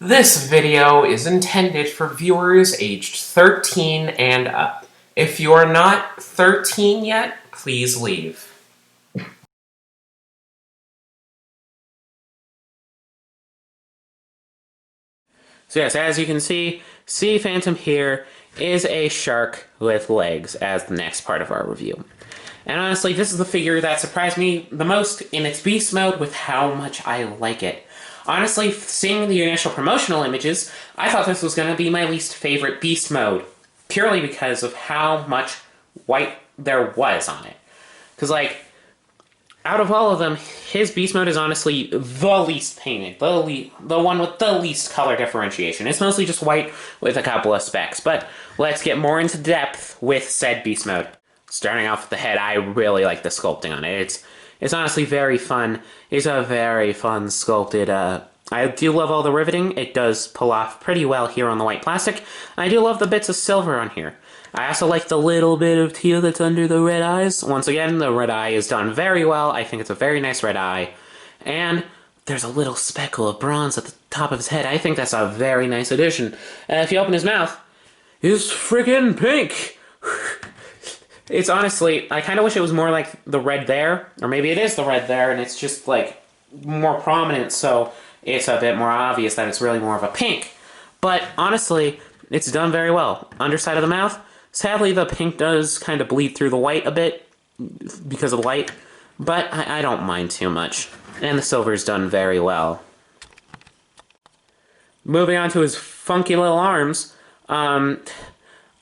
This video is intended for viewers aged 13 and up. If you are not 13 yet, please leave. So yes, as you can see, Sea Phantom here is a shark with legs as the next part of our review. And honestly, this is the figure that surprised me the most in its beast mode with how much I like it. Honestly, seeing the initial promotional images, I thought this was going to be my least favorite beast mode, purely because of how much white there was on it. Because, like, out of all of them, his beast mode is honestly the least painted, the one with the least color differentiation. It's mostly just white with a couple of specks, but let's get more into depth with said beast mode. Starting off with the head, I really like the sculpting on it. It's honestly very fun. It's a very fun sculpted, I do love all the riveting. It does pull off pretty well here on the white plastic. And I do love the bits of silver on here. I also like the little bit of teal that's under the red eyes. Once again, the red eye is done very well. I think it's a very nice red eye. And there's a little speckle of bronze at the top of his head. I think that's a very nice addition. If you open his mouth, it's freaking pink! It's honestly, I kind of wish it was more like the red there, or maybe it is the red there, and it's just, like, more prominent, so it's a bit more obvious that it's really more of a pink. But, honestly, it's done very well. Underside of the mouth, sadly the pink does kind of bleed through the white a bit, because of light, but I don't mind too much. And the silver's done very well. Moving on to his funky little arms,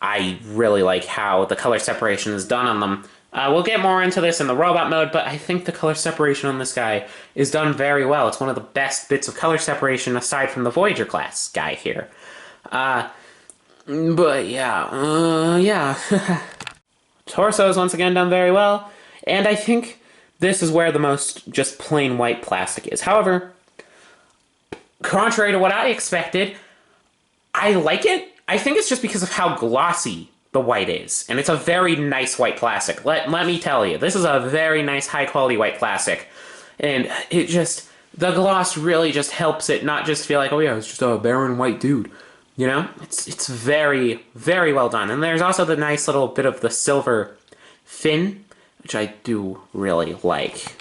I really like how the color separation is done on them. We'll get more into this in the robot mode, but I think the color separation on this guy is done very well. It's one of the best bits of color separation aside from the Voyager class guy here. But yeah. Torso is once again done very well, and I think this is where the most just plain white plastic is. However, contrary to what I expected, I like it. I think it's just because of how glossy the white is. And it's a very nice white plastic. Let me tell you, this is a very nice high quality white plastic. And it just, the gloss really just helps it not just feel like, oh yeah, it's just a barren white dude. You know? It's very, very well done. And there's also the nice little bit of the silver fin, which I do really like.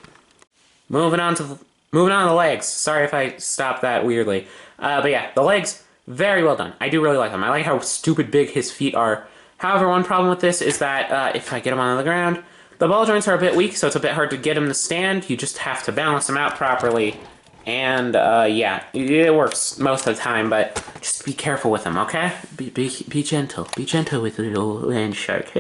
Moving on to the legs. Sorry if I stopped that weirdly. But yeah, the legs, very well done. I do really like them. I like how stupid big his feet are. However, one problem with this is that if I get him on the ground, the ball joints are a bit weak, so it's a bit hard to get him to stand. You just have to balance them out properly. And, yeah, it works most of the time, but just be careful with them, okay? Be gentle. Be gentle with the little land shark.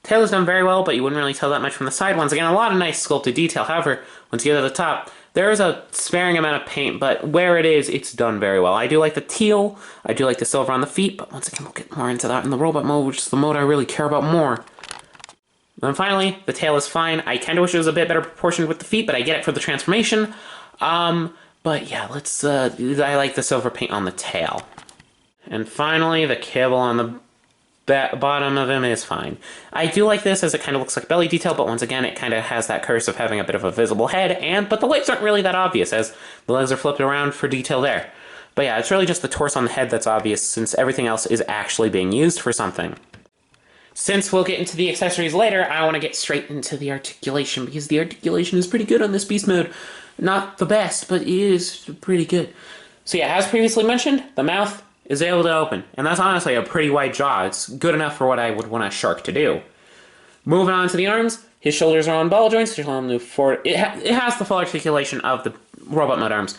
Tail is done very well, but you wouldn't really tell that much from the side. Once again, a lot of nice sculpted detail. However, once you get to the top, there is a sparing amount of paint, but where it is, it's done very well. I do like the teal, I do like the silver on the feet, but once again, we'll get more into that in the robot mode, which is the mode I really care about more. And finally, the tail is fine. I kind of wish it was a bit better proportioned with the feet, but I get it for the transformation. But yeah, let's, I like the silver paint on the tail. And finally, the kibble on the bottom of him is fine. I do like this as it kind of looks like belly detail, but once again, it kind of has that curse of having a bit of a visible head, but the legs aren't really that obvious, as the legs are flipped around for detail there. But yeah, it's really just the torso on the head that's obvious, since everything else is actually being used for something. Since we'll get into the accessories later, I want to get straight into the articulation, because the articulation is pretty good on this beast mode. Not the best, but it is pretty good. So yeah, as previously mentioned, the mouth is able to open, and that's honestly a pretty wide jaw. It's good enough for what I would want a shark to do. Moving on to the arms, his shoulders are on ball joints, which allow him to move forward. It has the full articulation of the robot mode arms.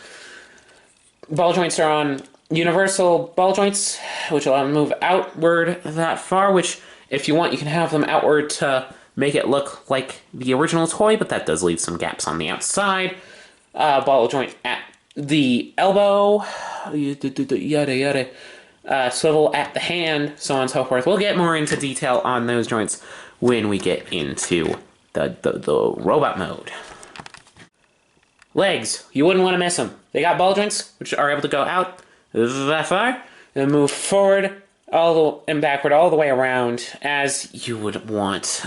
Ball joints are on universal ball joints, which allow him to move outward that far, which, if you want, you can have them outward to make it look like the original toy, but that does leave some gaps on the outside. Ball joint at the elbow, yada yada, swivel at the hand, so on and so forth. We'll get more into detail on those joints when we get into the robot mode. Legs, you wouldn't want to miss them. They got ball joints, which are able to go out that far, and move forward and backward all the way around as you would want.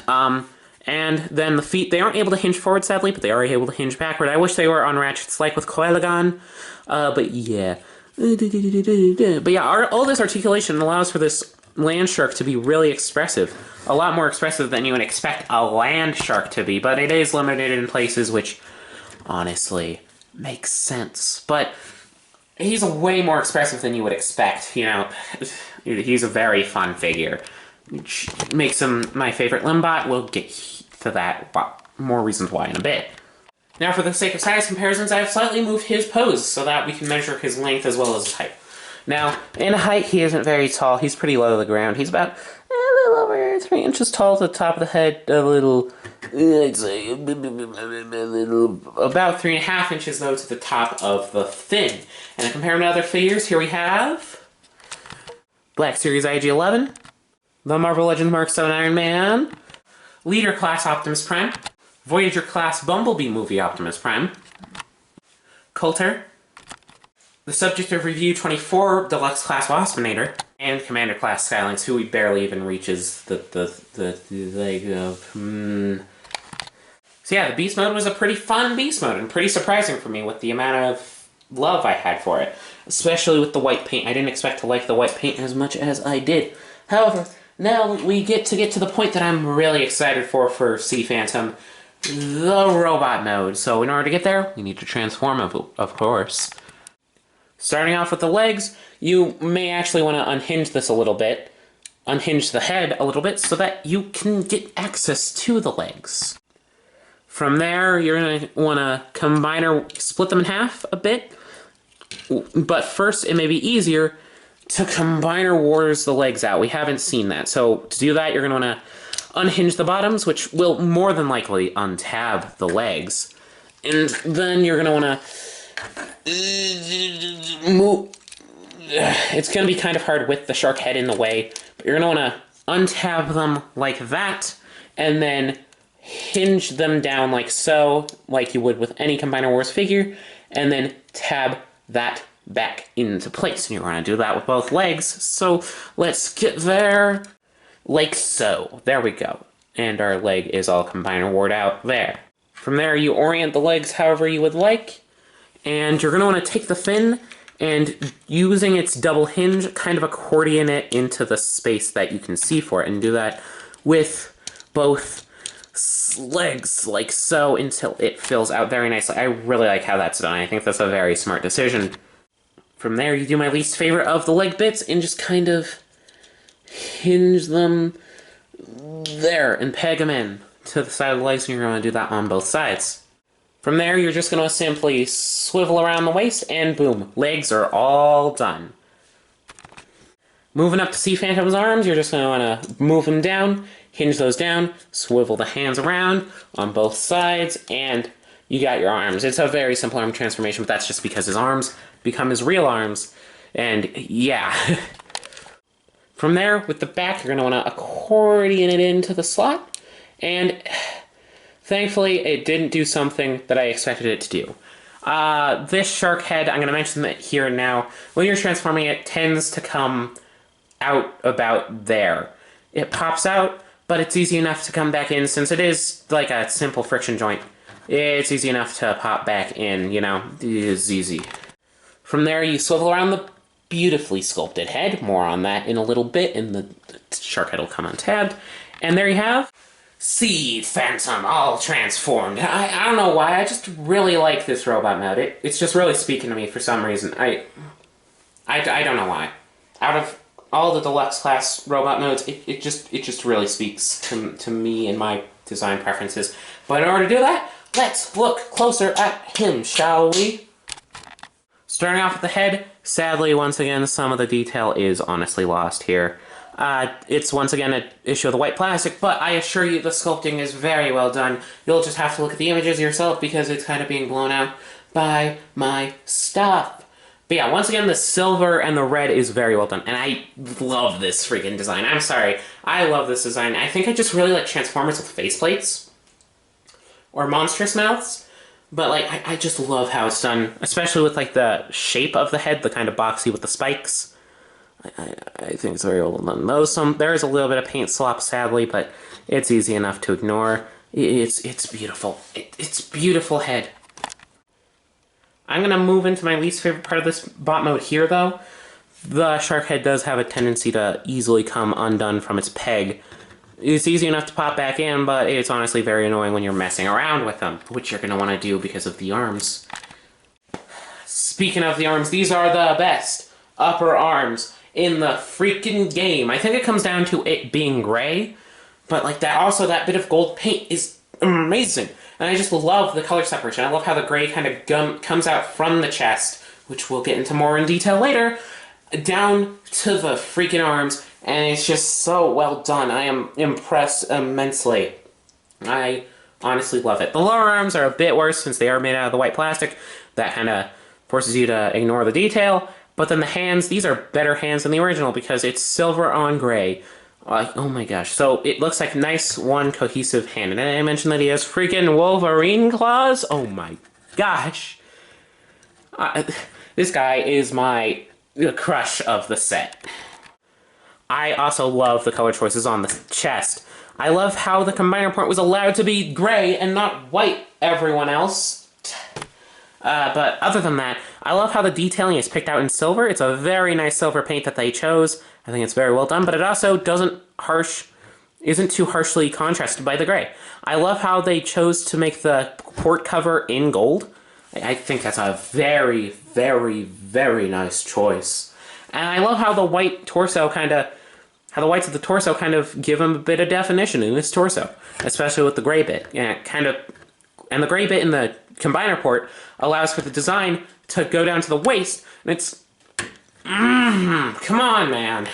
And then the feet, they aren't able to hinge forward, sadly, but they are able to hinge backward. I wish they were on ratchets like with Koalagon, but yeah. But yeah, all this articulation allows for this land shark to be really expressive. A lot more expressive than you would expect a land shark to be, but it is limited in places which, honestly, makes sense. But he's way more expressive than you would expect, you know. He's a very fun figure. Which makes him my favorite Limbot. We'll get to that, more reasons why in a bit. Now, for the sake of size comparisons, I've slightly moved his pose so that we can measure his length as well as his height. Now, in height, he isn't very tall. He's pretty low to the ground. He's about a little over 3 inches tall to the top of the head. I'd say, about 3.5 inches, though, to the top of the fin. And to compare him to other figures, here we have Black Series IG-11, the Marvel Legends Mark 7 Iron Man, Leader Class Optimus Prime, Voyager Class Bumblebee Movie Optimus Prime, Coulter, the subject of Review 24 Deluxe Class Waspinator, and Commander Class Skylynx, who he barely even reaches the leg of. So yeah, the Beast Mode was a pretty fun Beast Mode, and pretty surprising for me with the amount of love I had for it. Especially with the white paint. I didn't expect to like the white paint as much as I did. However, now we get to the point that I'm really excited for Sea Phantom, the robot mode. So in order to get there, we need to transform, of course. Starting off with the legs, you may actually want to unhinge this a little bit. Unhinge the head a little bit so that you can get access to the legs. From there, you're going to want to combine or split them in half a bit. But first, it may be easier to combine or wars the legs out. We haven't seen that. So to do that, you're going to want to unhinge the bottoms, which will more than likely untab the legs. And then you're going to want to move. It's going to be kind of hard with the shark head in the way, but you're going to want to untab them like that, and then hinge them down like so, like you would with any Combiner Wars figure, and then tab that back into place. And you're going to do that with both legs, so let's get there. Like so. There we go. And our leg is all Combiner Ward out there. From there, you orient the legs however you would like, and you're going to want to take the fin and, using its double hinge, kind of accordion it into the space that you can see for it, and do that with both legs, like so, until it fills out very nicely. I really like how that's done. I think that's a very smart decision. From there, you do my least favorite of the leg bits, and just kind of hinge them there, and peg them in to the side of the legs, and you're going to do that on both sides. From there, you're just going to simply swivel around the waist, and boom, legs are all done. Moving up to Sea Phantom's arms, you're just going to want to move them down, hinge those down, swivel the hands around on both sides, and you got your arms. It's a very simple arm transformation, but that's just because his arms become his real arms, and yeah. From there, with the back, you're going to want to accordion it into the slot, and thankfully, it didn't do something that I expected it to do. This shark head, I'm going to mention that here and now, when you're transforming it, tends to come out about there. It pops out, but it's easy enough to come back in, since it is like a simple friction joint. It's easy enough to pop back in, you know, it's easy. From there, you swivel around the beautifully sculpted head. More on that in a little bit, and the shark head will come untabbed. And there you have Sea Phantom, all transformed. I don't know why, I just really like this robot mode. It's just really speaking to me for some reason. I don't know why. Out of all the deluxe class robot modes, it just really speaks to me and my design preferences. But in order to do that, let's look closer at him, shall we? Starting off with the head, sadly, once again, some of the detail is honestly lost here. It's once again an issue of the white plastic, but I assure you the sculpting is very well done. You'll just have to look at the images yourself because it's kind of being blown out by my stuff. But yeah, once again, the silver and the red is very well done, and I love this freaking design. I'm sorry, I love this design. I think I just really like Transformers with faceplates or monstrous mouths, but like I just love how it's done, especially with like the shape of the head, the kind of boxy with the spikes. I think it's very well done. There is a little bit of paint slop, sadly, but it's easy enough to ignore. It's beautiful. It's beautiful head. I'm gonna move into my least favorite part of this bot mode here, though. The shark head does have a tendency to easily come undone from its peg. It's easy enough to pop back in, but it's honestly very annoying when you're messing around with them, which you're gonna want to do because of the arms. Speaking of the arms, these are the best upper arms in the freaking game. I think it comes down to it being gray, but like that, also that bit of gold paint is amazing. And I just love the color separation. I love how the gray kind of comes out from the chest, which we'll get into more in detail later, down to the freaking arms, and it's just so well done. I am impressed immensely. I honestly love it. The lower arms are a bit worse since they are made out of the white plastic. That kind of forces you to ignore the detail. But then the hands, these are better hands than the original because it's silver on gray. Oh my gosh. So it looks like nice one cohesive hand. And I mentioned that he has freaking Wolverine claws. Oh my gosh. This guy is my crush of the set. I also love the color choices on the chest. I love how the combiner port was allowed to be gray and not white, everyone else. But other than that, I love how the detailing is picked out in silver. It's a very nice silver paint that they chose. I think it's very well done, but it also isn't too harshly contrasted by the gray. I love how they chose to make the port cover in gold. I think that's a very, very, very nice choice. And I love how the white torso how the whites of the torso kind of give him a bit of definition in his torso, especially with the gray bit. And the gray bit in the combiner port allows for the design to go down to the waist, and it's... come on, man.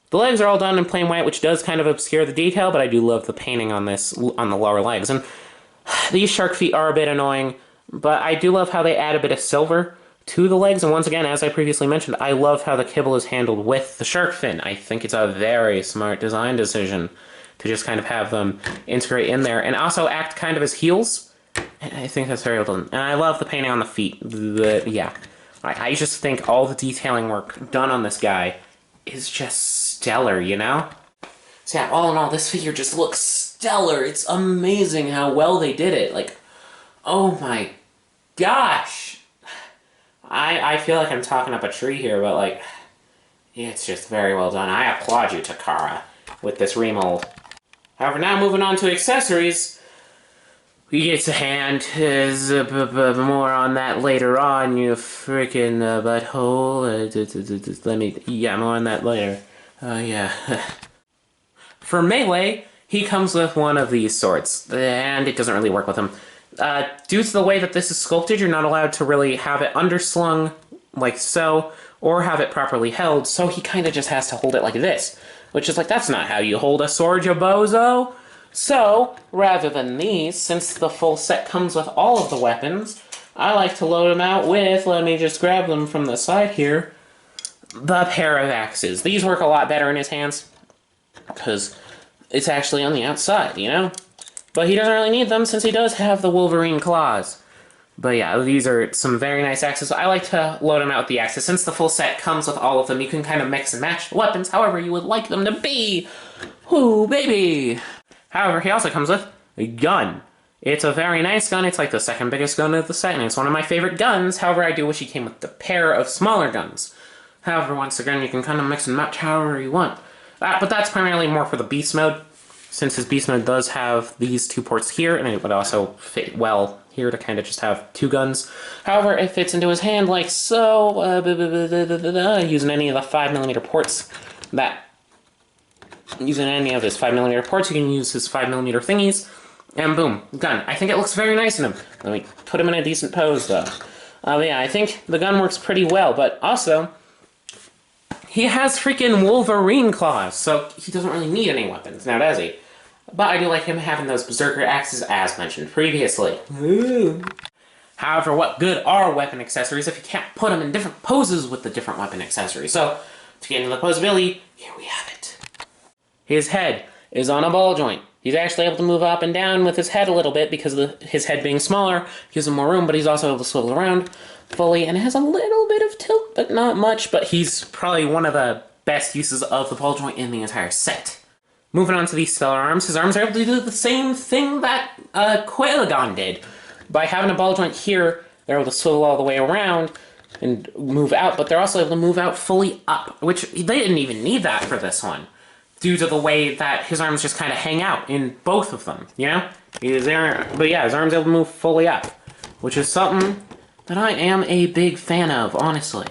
The legs are all done in plain white, which does kind of obscure the detail, but I do love the painting on the lower legs. And these shark feet are a bit annoying, but I do love how they add a bit of silver to the legs. And once again, as I previously mentioned, I love how the kibble is handled with the shark fin. I think it's a very smart design decision to just kind of have them integrate in there and also act kind of as heels. I think that's very well done. And I love the painting on the feet. Yeah. I just think all the detailing work done on this guy is just stellar, you know? So yeah, all in all, this figure just looks stellar. It's amazing how well they did it. Like, oh my gosh. I feel like I'm talking up a tree here, but like, it's just very well done. I applaud you, Takara, with this remold. However, now moving on to accessories. We get to hand. More on that later on, you freaking butthole. Yeah, more on that later. Yeah. For melee, he comes with one of these swords, and it doesn't really work with him. Due to the way that this is sculpted, you're not allowed to really have it underslung like so, or have it properly held, so he kind of just has to hold it like this. Which is like, that's not how you hold a sword, you bozo! So, rather than these, since the full set comes with all of the weapons, I like to load them out with, let me just grab them from the side here, the pair of axes. These work a lot better in his hands, because it's actually on the outside, you know? But he doesn't really need them since he does have the Wolverine claws. But yeah, these are some very nice axes. I like to load them out with the axes. Since the full set comes with all of them, you can kind of mix and match the weapons however you would like them to be. Ooh, baby! However, he also comes with a gun. It's a very nice gun. It's like the second biggest gun of the set, and it's one of my favorite guns. However, I do wish he came with a pair of smaller guns. However, once again, you can kind of mix and match however you want. But that's primarily more for the beast mode, since his beast mode does have these two ports here, and it would also fit well here to kind of just have two guns. However, it fits into his hand like so, using any of the 5mm ports using any of his 5mm ports, you can use his 5mm thingies, and boom, gun. I think it looks very nice in him. Let me put him in a decent pose, though. Yeah, I think the gun works pretty well, but also, he has freaking Wolverine claws, so he doesn't really need any weapons, now does he? But I do like him having those Berserker axes, as mentioned previously. Ooh. However, what good are weapon accessories if you can't put them in different poses with the different weapon accessories? So, to get into the posability, here we have it. His head is on a ball joint. He's actually able to move up and down with his head a little bit because of his head being smaller gives him more room, but he's also able to swivel around. fully, and it has a little bit of tilt, but not much, but he's probably one of the best uses of the ball joint in the entire set. Moving on to these stellar arms, his arms are able to do the same thing that Quaelagon did. By having a ball joint here, they're able to swivel all the way around and move out, but they're also able to move out fully up, which they didn't even need that for this one, due to the way that his arms just kind of hang out in both of them, you know? But yeah, his arms able to move fully up, which is something that I am a big fan of, honestly.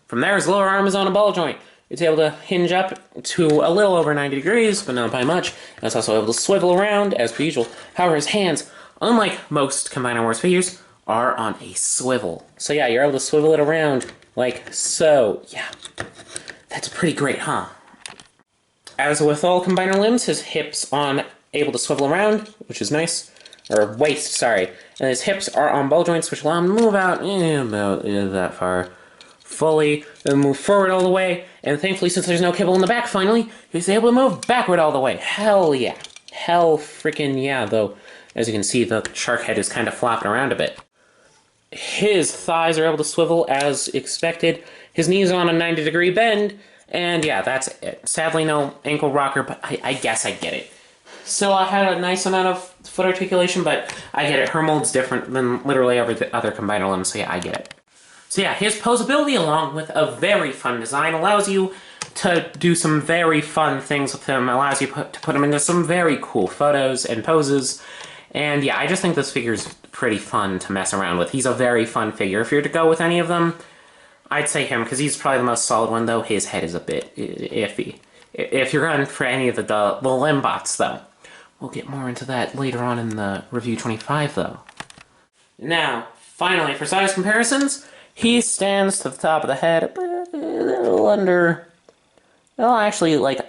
From there, his lower arm is on a ball joint. It's able to hinge up to a little over 90 degrees, but not by much, and it's also able to swivel around, as per usual. However, his hands, unlike most Combiner Wars figures, are on a swivel. So yeah, you're able to swivel it around like so. Yeah, that's pretty great, huh? As with all Combiner limbs, his hips are able to swivel around, which is nice. Or waist, sorry. And his hips are on ball joints, which allow him to move out about that far fully, and move forward all the way. And thankfully, since there's no kibble in the back, finally, he's able to move backward all the way. Hell yeah. Hell freaking yeah, though. As you can see, the shark head is kind of flopping around a bit. His thighs are able to swivel as expected. His knees are on a 90-degree bend. And yeah, that's it. Sadly, no ankle rocker, but I guess I get it. Still, I had a nice amount of foot articulation, but I get it. Her mold's different than literally every other Combiner limb, so yeah, I get it. So yeah, his posability, along with a very fun design, allows you to do some very fun things with him, allows you to put him into some very cool photos and poses. And yeah, I just think this figure's pretty fun to mess around with. He's a very fun figure. If you're to go with any of them, I'd say him, because he's probably the most solid one, though his head is a bit iffy. If you're going for any of the Limbots, though. We'll get more into that later on in the Review 25, though. Now, finally, for size comparisons, he stands to the top of the head a little under... Well, actually, like,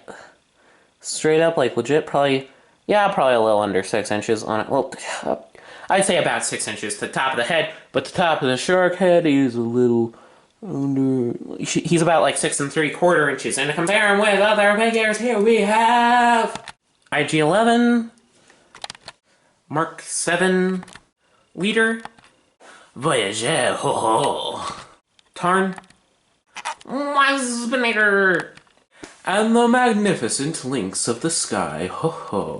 straight up, like, legit, probably... Yeah, probably a little under 6 inches on it. Well, I'd say about 6 inches to the top of the head, but the top of the shark head is a little under... He's about, like, 6 3/4 inches, and to compare him with other figures, here we have... IG-11, Mark 7, Leader, Voyager, ho ho, Tarn, Waspinator, and the magnificent Lynx of the Sky, ho ho.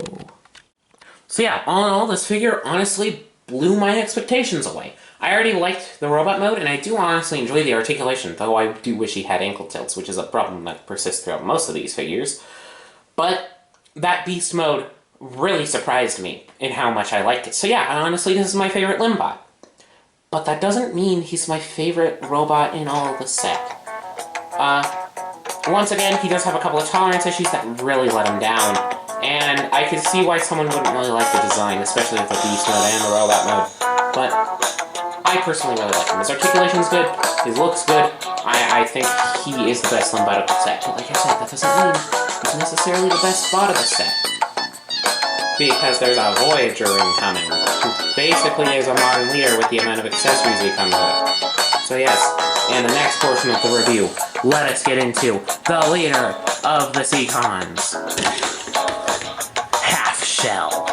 So yeah, all in all, this figure honestly blew my expectations away. I already liked the robot mode, and I do honestly enjoy the articulation, though I do wish he had ankle tilts, which is a problem that persists throughout most of these figures. But that beast mode really surprised me in how much I liked it. So yeah, honestly, this is my favorite Limbot. But that doesn't mean he's my favorite robot in all of the set. Once again, he does have a couple of tolerance issues that really let him down. And I could see why someone wouldn't really like the design, especially with the beast mode and the robot mode. But I personally really like him. His articulation's good, his look's good. I think he is the best Limbot of the set. But like I said, that doesn't mean he's necessarily the best spot of the set. Because there's a Voyager incoming, who basically is a modern leader with the amount of accessories he comes with. So yes, in the next portion of the review, let us get into the leader of the Seacons, Half Shell.